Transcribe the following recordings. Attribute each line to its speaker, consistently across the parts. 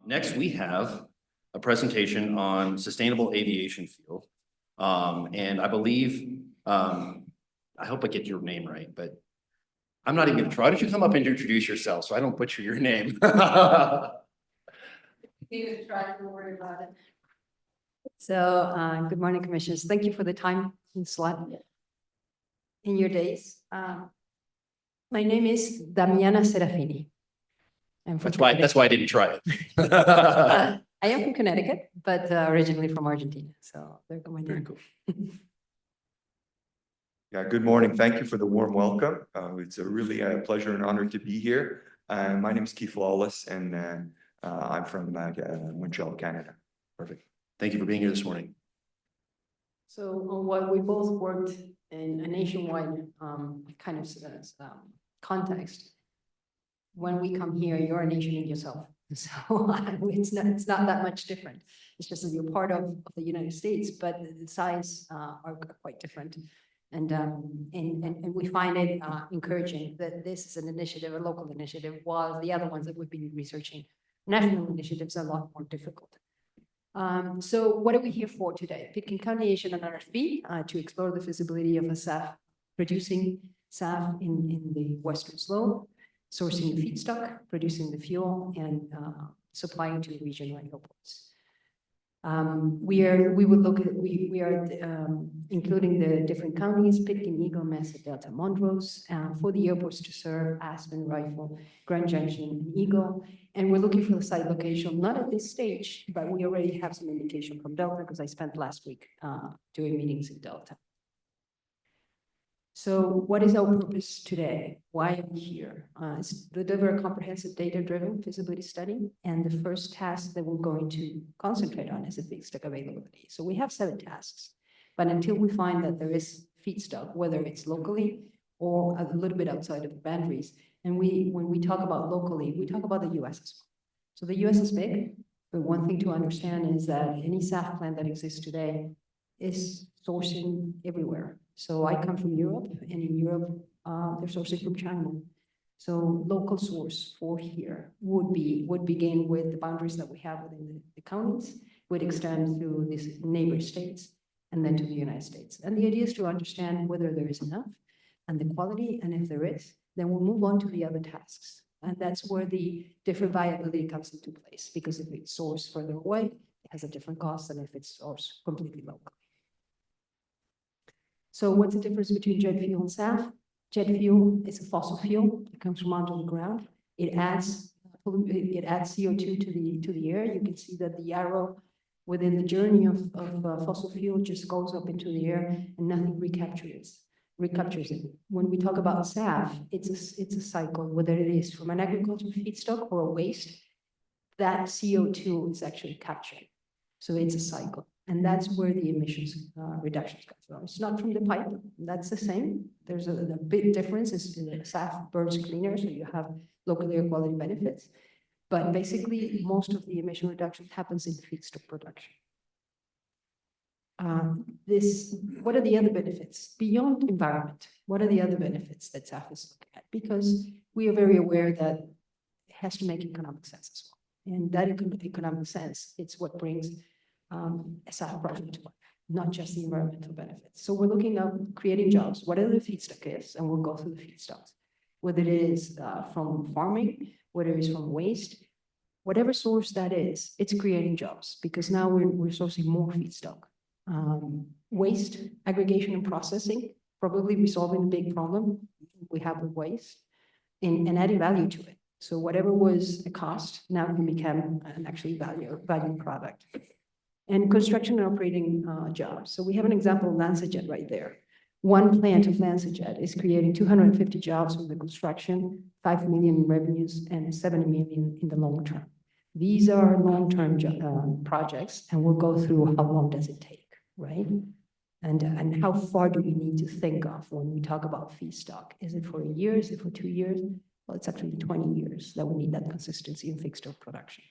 Speaker 1: Next, we have a presentation on sustainable aviation fuel. And I believe, I hope I get your name right, but I'm not even gonna try. Why don't you come up and introduce yourself so I don't butcher your name?
Speaker 2: Even try to worry about it. So, good morning, commissioners. Thank you for the time and slot in your days. My name is Damiana Serafini.
Speaker 1: That's why I didn't try it.
Speaker 2: I am from Connecticut, but originally from Argentina. So there go my name.
Speaker 1: Very cool.
Speaker 3: Yeah, good morning. Thank you for the warm welcome. It's a really pleasure and honor to be here. My name is Keith Lawless, and I'm from Montreal, Canada.
Speaker 1: Perfect. Thank you for being here this morning.
Speaker 2: So while we both worked in a nationwide kind of context, when we come here, you're a nation in yourself. So it's not that much different. It's just that you're part of the United States, but the size are quite different. And we find it encouraging that this is an initiative, a local initiative, while the other ones that we've been researching, national initiatives, are a lot more difficult. So what are we here for today? Pitkin County issued an RFP to explore the feasibility of a SAF, producing SAF in the Western Slope, sourcing the feedstock, producing the fuel, and supplying to regional airports. We are including the different counties: Pitkin, Eagle, Mesa, Delta, Montrose, for the airports to serve Aspen, Rifle, Grand Junction, and Eagle. And we're looking for the site location, not at this stage, but we already have some indication from Delta because I spent last week doing meetings in Delta. So what is our purpose today? Why are we here? It's to deliver a comprehensive data-driven feasibility study. And the first task that we're going to concentrate on is the feedstock availability. So we have 7 tasks, but until we find that there is feedstock, whether it's locally or a little bit outside of the boundaries, and when we talk about locally, we talk about the US as well. So the US is big, but one thing to understand is that any SAF plant that exists today is sourcing everywhere. So I come from Europe, and in Europe, they're sourcing from China. So local source for here would begin with the boundaries that we have within the counties, would extend to these neighbor states, and then to the United States. And the idea is to understand whether there is enough and the quality, and if there is, then we'll move on to the other tasks. And that's where the different viability comes into place, because if it's sourced further away, it has a different cost than if it's sourced completely locally. So what's the difference between jet fuel and SAF? Jet fuel is a fossil fuel. It comes from under the ground. It adds CO2 to the air. You can see that the arrow within the journey of fossil fuel just goes up into the air, and nothing recaptures it. When we talk about SAF, it's a cycle, whether it is from an agricultural feedstock or a waste, that CO2 is actually captured. So it's a cycle. And that's where the emissions reductions come from. It's not from the pipe. That's the same. There's a big difference. Is the SAF burns cleaner, so you have local air quality benefits. But basically, most of the emission reduction happens in feedstock production. What are the other benefits beyond environment? What are the other benefits that SAF is looking at? Because we are very aware that it has to make economic sense as well. And that economic sense, it's what brings a SAF project to life, not just the environmental benefits. So we're looking at creating jobs, whatever the feedstock is, and we'll go through the feedstocks, whether it is from farming, whether it is from waste, whatever source that is, it's creating jobs, because now we're sourcing more feedstock. Waste, aggregation and processing, probably resolving a big problem we have with waste, and adding value to it. So whatever was a cost now can become an actually value product. And construction and operating jobs. So we have an example of LanzaJet right there. One plant of LanzaJet is creating 250 jobs from the construction, 5 million in revenues, and 70 million in the long term. These are long-term projects, and we'll go through how long does it take, right? And how far do we need to think of when we talk about feedstock? Is it for a year? Is it for 2 years? Well, it's actually 20 years that we need that consistency in feedstock production.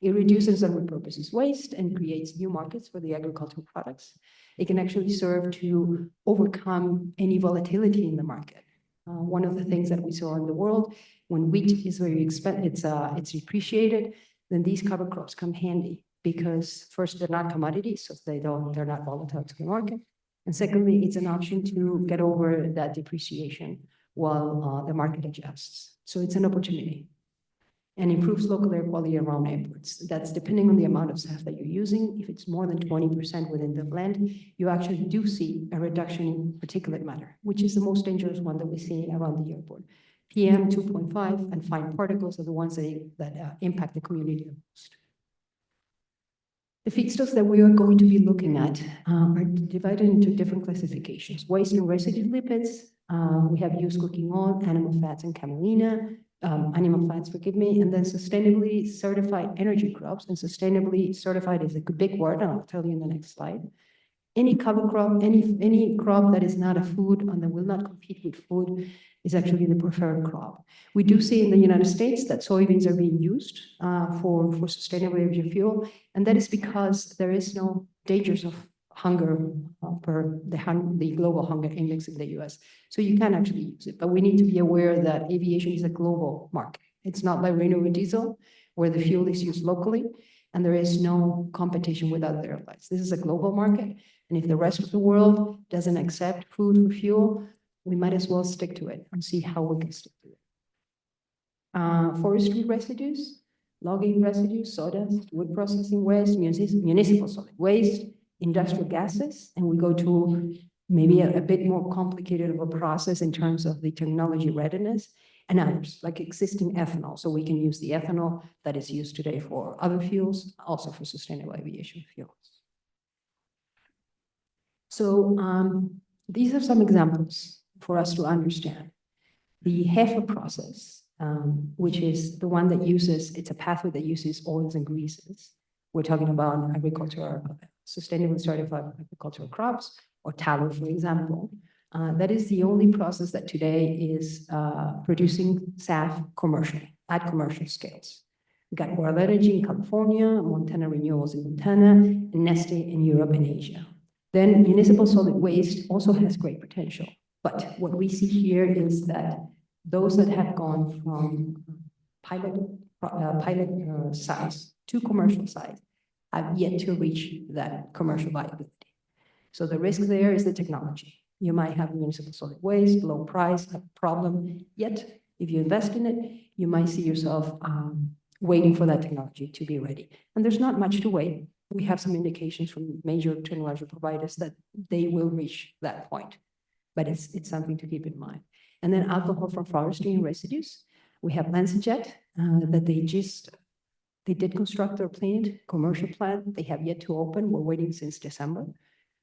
Speaker 2: It reduces and repurposes waste and creates new markets for the agricultural products. It can actually serve to overcome any volatility in the market. One of the things that we saw in the world, when wheat is very expensive, it's depreciated, then these cover crops come handy because first, they're not commodities, so they're not volatile to the market. And secondly, it's an option to get over that depreciation while the market adjusts. So it's an opportunity and improves local air quality around airports. That's depending on the amount of SAF that you're using. If it's more than 20% within the blend, you actually do see a reduction in particulate matter, which is the most dangerous one that we see around the airport. PM 2.5 and fine particles are the ones that impact the community the most. The feedstocks that we are going to be looking at are divided into different classifications. Waste and residue lipids. We have used cooking oil, animal fats, and camelina. Animal fats, forgive me, and then sustainably certified energy crops. And sustainably certified is a big word, and I'll tell you in the next slide. Any cover crop, any crop that is not a food and that will not compete with food is actually the preferred crop. We do see in the United States that soybeans are being used for sustainable aviation fuel, and that is because there is no dangers of hunger per the global hunger index in the US. So you can actually use it, but we need to be aware that aviation is a global market. It's not like renewable diesel, where the fuel is used locally, and there is no competition with other airlines. This is a global market, and if the rest of the world doesn't accept food for fuel, we might as well stick to it and see how we can stick to it. Forestry residues, logging residues, sawdust, wood processing waste, municipal solid waste, industrial gases, and we go to maybe a bit more complicated of a process in terms of the technology readiness, and others, like existing ethanol. So we can use the ethanol that is used today for other fuels, also for sustainable aviation fuels. So these are some examples for us to understand. The HEFA process, which is the one that uses, it's a pathway that uses oils and greases. We're talking about agriculture, sustainably certified agricultural crops, or tallow, for example. That is the only process that today is producing SAF commercially, at commercial scales. We got World Energy in California, Montana Renewables in Montana, and Neste in Europe and Asia. Then municipal solid waste also has great potential. But what we see here is that those that have gone from pilot size to commercial size have yet to reach that commercial viability. So the risk there is the technology. You might have municipal solid waste, low price, a problem. Yet, if you invest in it, you might see yourself waiting for that technology to be ready. And there's not much to wait. We have some indications from major technology providers that they will reach that point. But it's something to keep in mind. And then alcohol from forestry and residues. We have LanzaJet that they did construct their plant, commercial plant. They have yet to open. We're waiting since December.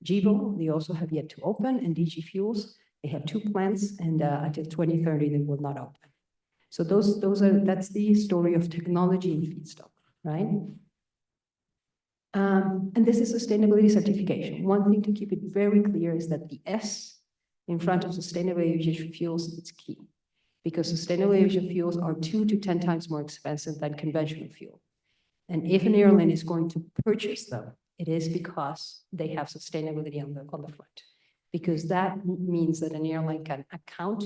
Speaker 2: Gevo, they also have yet to open, and DG Fuels, they have 2 plants, and until 2030, they will not open. So that's the story of technology in feedstock, right? And this is sustainability certification. One thing to keep it very clear is that the S in front of sustainable aviation fuels is key, because sustainable aviation fuels are 2 to 10 times more expensive than conventional fuel. And if an airline is going to purchase them, it is because they have sustainability on the front, because that means that an airline can account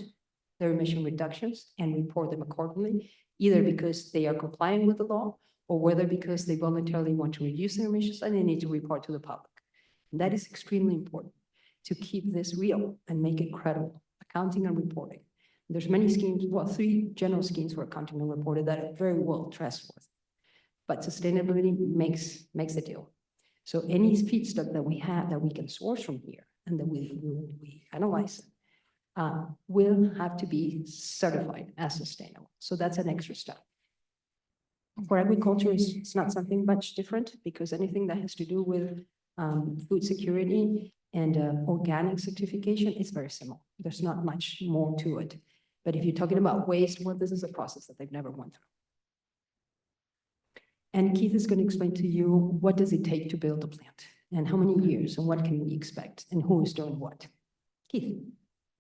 Speaker 2: their emission reductions and report them accordingly, either because they are complying with the law or whether because they voluntarily want to reduce their emissions and they need to report to the public. And that is extremely important to keep this real and make it credible, accounting and reporting. There's many schemes, well, 3 general schemes for accounting and reporting that are very well trustworthy, but sustainability makes the deal. So any feedstock that we have that we can source from here and that we analyze will have to be certified as sustainable. So that's an extra step. For agriculture, it's not something much different, because anything that has to do with food security and organic certification is very similar. There's not much more to it. But if you're talking about waste, well, this is a process that they've never went through. And Keith is going to explain to you what does it take to build a plant, and how many years, and what can we expect, and who is doing what. Keith.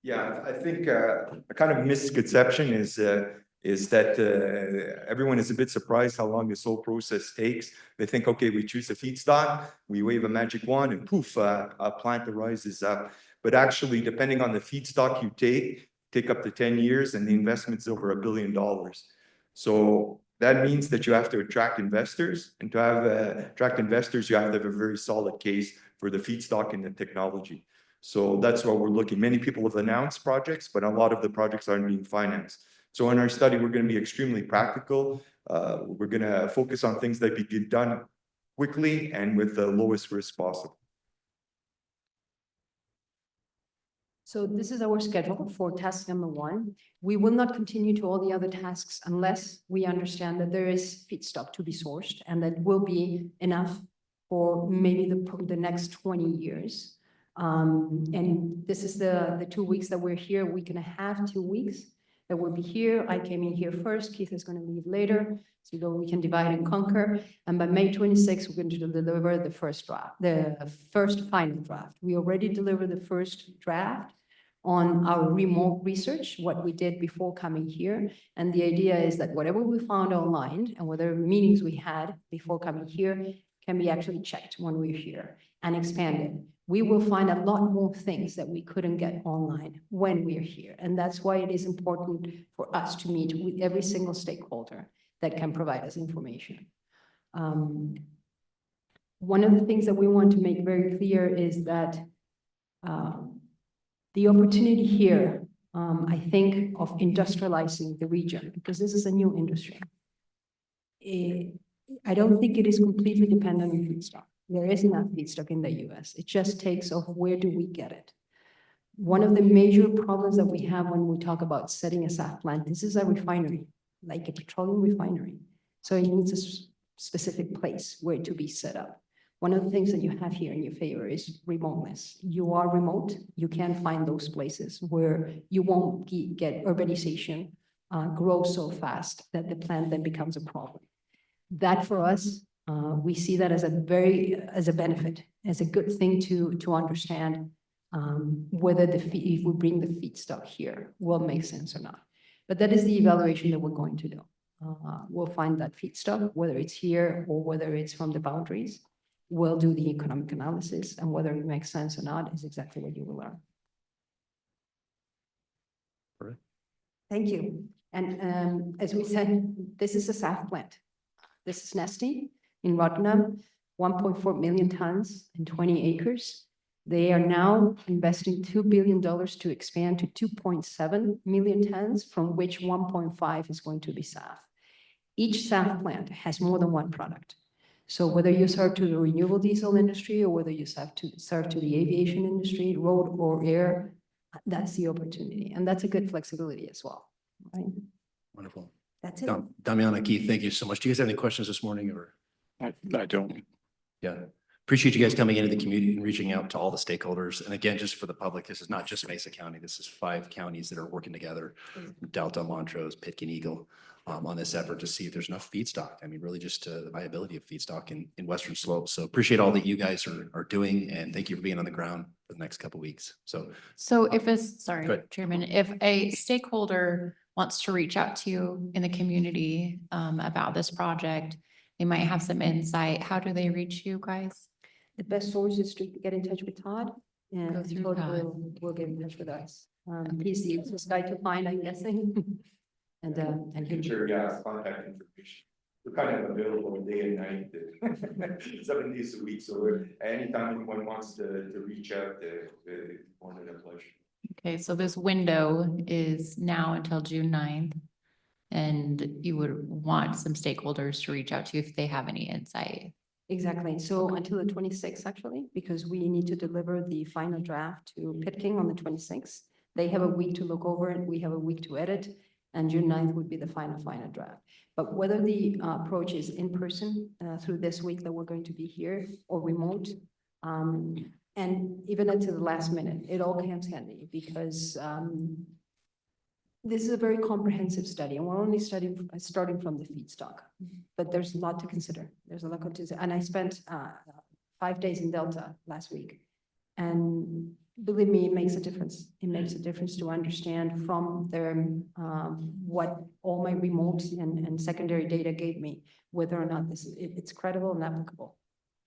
Speaker 3: Yeah, I think a kind of misconception is that everyone is a bit surprised how long this whole process takes. They think, okay, we choose a feedstock, we wave a magic wand, and poof, a plant arises up. But actually, depending on the feedstock you take up to 10 years, and the investment's over $1 billion. So That means that you have to attract investors, and to have attract investors, you have to have a very solid case for the feedstock and the technology. So that's why we're looking. Many people have announced projects, but a lot of the projects aren't being financed. So in our study, we're going to be extremely practical. We're going to focus on things that get done quickly and with the lowest risk possible.
Speaker 2: So this is our schedule for task number 1. We will not continue to all the other tasks unless we understand that there is feedstock to be sourced and that will be enough for maybe the next 20 years. And this is the 2 weeks that we're here, a week and a half, 2 weeks that we'll be here. I came in here first, Keith is going to leave later, so we can divide and conquer. And by May 26th, we're going to deliver the first draft, the first final draft. We already delivered the first draft on our remote research, what we did before coming here. And the idea is that whatever we found online and whatever meetings we had before coming here can be actually checked when we're here and expanded. We will find a lot more things that we couldn't get online when we're here. And that's why it is important for us to meet with every single stakeholder that can provide us information. One of the things that we want to make very clear is that the opportunity here, I think, of industrializing the region, because this is a new industry. I don't think it is completely dependent on feedstock. There is enough feedstock in the US. It just takes off where do we get it. One of the major problems that we have when we talk about setting a SAF plant, this is a refinery, like a petroleum refinery. So it needs a specific place where to be set up. One of the things that you have here in your favor is remoteness. You are remote, you can find those places where you won't get urbanization grow so fast that the plant then becomes a problem. That for us, we see that as a benefit, as a good thing to understand whether if we bring the feedstock here will make sense or not. But that is the evaluation that we're going to do. We'll find that feedstock, whether it's here or whether it's from the boundaries. We'll do the economic analysis, and whether it makes sense or not is exactly what you will learn.
Speaker 1: All right.
Speaker 2: Thank you. And as we said, this is a SAF plant. This is Nestle in Rotterdam, 1.4 million tons and 20 acres. They are now investing $2 billion to expand to 2.7 million tons, from which 1.5 is going to be SAF. Each SAF plant has more than one product. So whether you serve to the renewable diesel industry or whether you serve to the aviation industry, road or air, that's the opportunity. And that's a good flexibility as well, right?
Speaker 1: Wonderful.
Speaker 2: That's it.
Speaker 1: Damiana, Keith, thank you so much. Do you guys have any questions this morning, or?
Speaker 4: I don't.
Speaker 1: Yeah. Appreciate you guys coming into the community and reaching out to all the stakeholders. And again, just for the public, this is not just Mesa County. This is 5 counties that are working together, Delta, Montrose, Pitkin, Eagle, on this effort to see if there's enough feedstock. I mean, really just the viability of feedstock in Western Slopes. So appreciate all that you guys are doing, and thank you for being on the ground for the next couple of weeks. So
Speaker 5: if a,
Speaker 1: Go
Speaker 5: sorry,
Speaker 1: ahead.
Speaker 5: Chairman, if a stakeholder wants to reach out to you in the community about this project, they might have some insight. How do they reach you guys?
Speaker 2: The best source is to get in touch with Todd, and
Speaker 5: Go through
Speaker 2: Todd
Speaker 5: Todd.
Speaker 2: will get in touch with us. He's the easiest guy to find, I'm guessing. And
Speaker 3: You can share gas contact information. We're kind of available day and night, 7 days a week. So anytime anyone wants to reach out, it's more than a pleasure.
Speaker 5: Okay, so this window is now until June 9th. And you would want some stakeholders to reach out to you if they have any insight.
Speaker 2: exactly. So until the 26th, actually, because we need to deliver the final draft to Pitkin on the 26th. They have a week to look over it. We have a week to edit. And June 9th would be the final draft. But whether the approach is in person through this week that we're going to be here, or remote, and even until the last minute, it all comes handy, because this is a very comprehensive study, and we're only starting from the feedstock. But there's a lot to consider. There's a lot to consider. And I spent 5 days in Delta last week, and believe me, it makes a difference. It makes a difference to understand from their what all my remote and secondary data gave me, whether or not it's credible and applicable.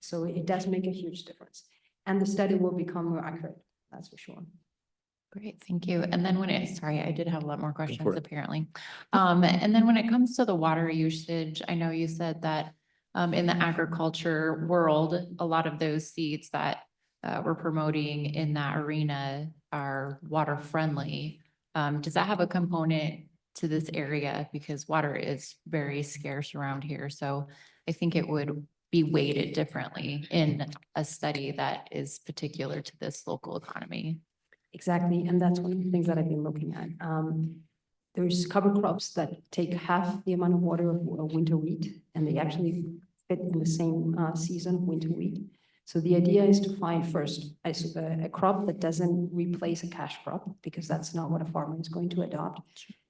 Speaker 2: So it does make a huge difference. And the study will become more accurate, that's for sure.
Speaker 5: Great, thank you. And then sorry, I did have a lot more
Speaker 3: for
Speaker 5: questions
Speaker 3: it.
Speaker 5: apparently. And then when it comes to the water usage, I know you said that in the agriculture world, a lot of those seeds that we're promoting in that arena are water friendly. Does that have a component to this area? Because water is very scarce around here. So I think it would be weighted differently in a study that is particular to this local economy.
Speaker 2: Exactly, and that's one of the things that I've been looking at. There's cover crops that take half the amount of water of winter wheat, and they actually fit in the same season of winter wheat. So the idea is to find first a crop that doesn't replace a cash crop, because that's not what a farmer is going to adopt,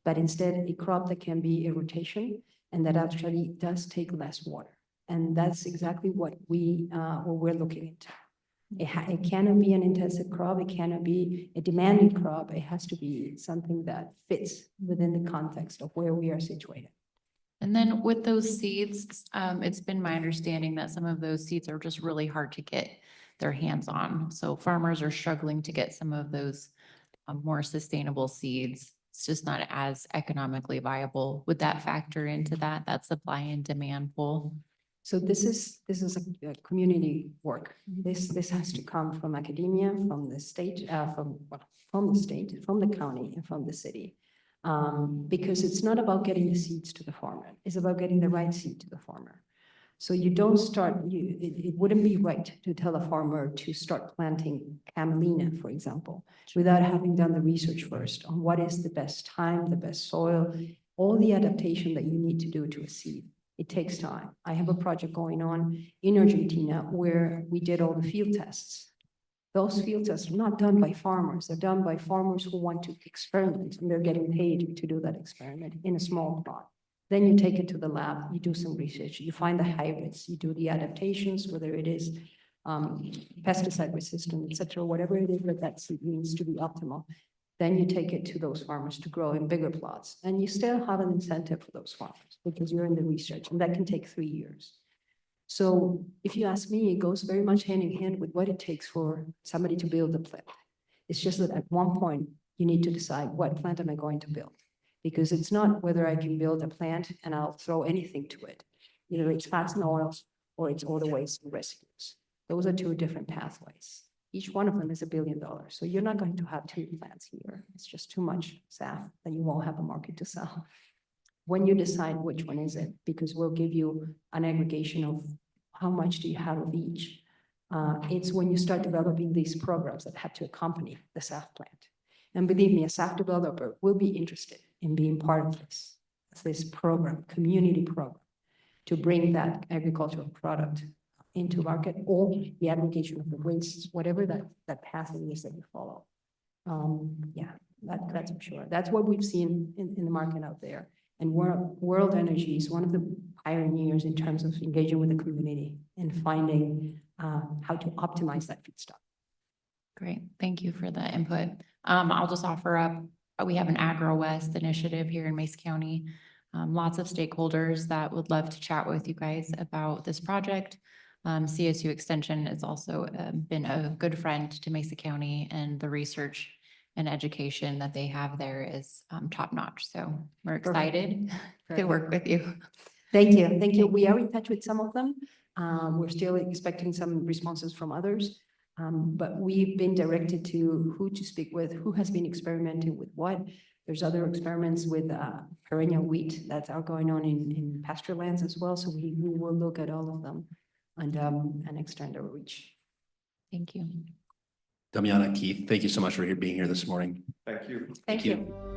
Speaker 2: but instead a crop that can be a rotation and that actually does take less water. And that's exactly what we're looking into. It cannot be an intensive crop. It cannot be a demanding crop. It has to be something that fits within the context of where we are situated.
Speaker 5: And then with those seeds, it's been my understanding that some of those seeds are just really hard to get their hands on. So farmers are struggling to get some of those more sustainable seeds. It's just not as economically viable. Would that factor into that supply and demand pull?
Speaker 2: So this is a community work. This has to come from academia, from the state, from the county, and from the city. Because it's not about getting the seeds to the farmer. It's about getting the right seed to the farmer. So you don't start, it wouldn't be right to tell a farmer to start planting camelina, for example, without having done the research first on what is the best time, the best soil, all the adaptation that you need to do to a seed. It takes time. I have a project going on in Argentina where we did all the field tests. Those field tests are not done by farmers. They're done by farmers who want to experiment, and they're getting paid to do that experiment in a small plot. Then you take it to the lab, you do some research, you find the hybrids, you do the adaptations, whether it is pesticide resistant, etc., whatever it is that seed needs to be optimal. Then you take it to those farmers to grow in bigger plots. And you still have an incentive for those farmers because you're in the research, and that can take 3 years. So if you ask me, it goes very much hand in hand with what it takes for somebody to build a plant. It's just that at one point, you need to decide what plant am I going to build? Because it's not whether I can build a plant and I'll throw anything to it. Either it's fats and oils or it's all the waste and residues. Those are two different pathways. Each one of them is $1 billion. So you're not going to have 2 plants here. It's just too much SAF that you won't have a market to sell. When you decide which one is it, because we'll give you an aggregation of how much do you have of each. It's when you start developing these programs that have to accompany the SAF plant. And believe me, a SAF developer will be interested in being part of this program, community program, to bring that agricultural product into market, or the aggregation of the wastes, whatever that pathway is that you follow. Yeah, that's for sure. That's what we've seen in the market out there. And World Energy is one of the pioneers in terms of engaging with the community and finding how to optimize that feedstock.
Speaker 5: Great, thank you for the input. I'll just offer up, we have an Agro-West initiative here in Mesa County. Lots of stakeholders that would love to chat with you guys about this project. CSU Extension has also been a good friend to Mesa County, and the research and education that they have there is top notch. So we're excited to work with you.
Speaker 2: Thank you. Thank you. We are in touch with some of them. We're still expecting some responses from others. But we've been directed to who to speak with, who has been experimenting with what. There's other experiments with perennial wheat that are going on in pasture lands as well. So we will look at all of them and extend our reach.
Speaker 5: Thank you.
Speaker 1: Damiana, Keith, thank you so much for being here this morning.
Speaker 3: Thank you.
Speaker 2: Thank you.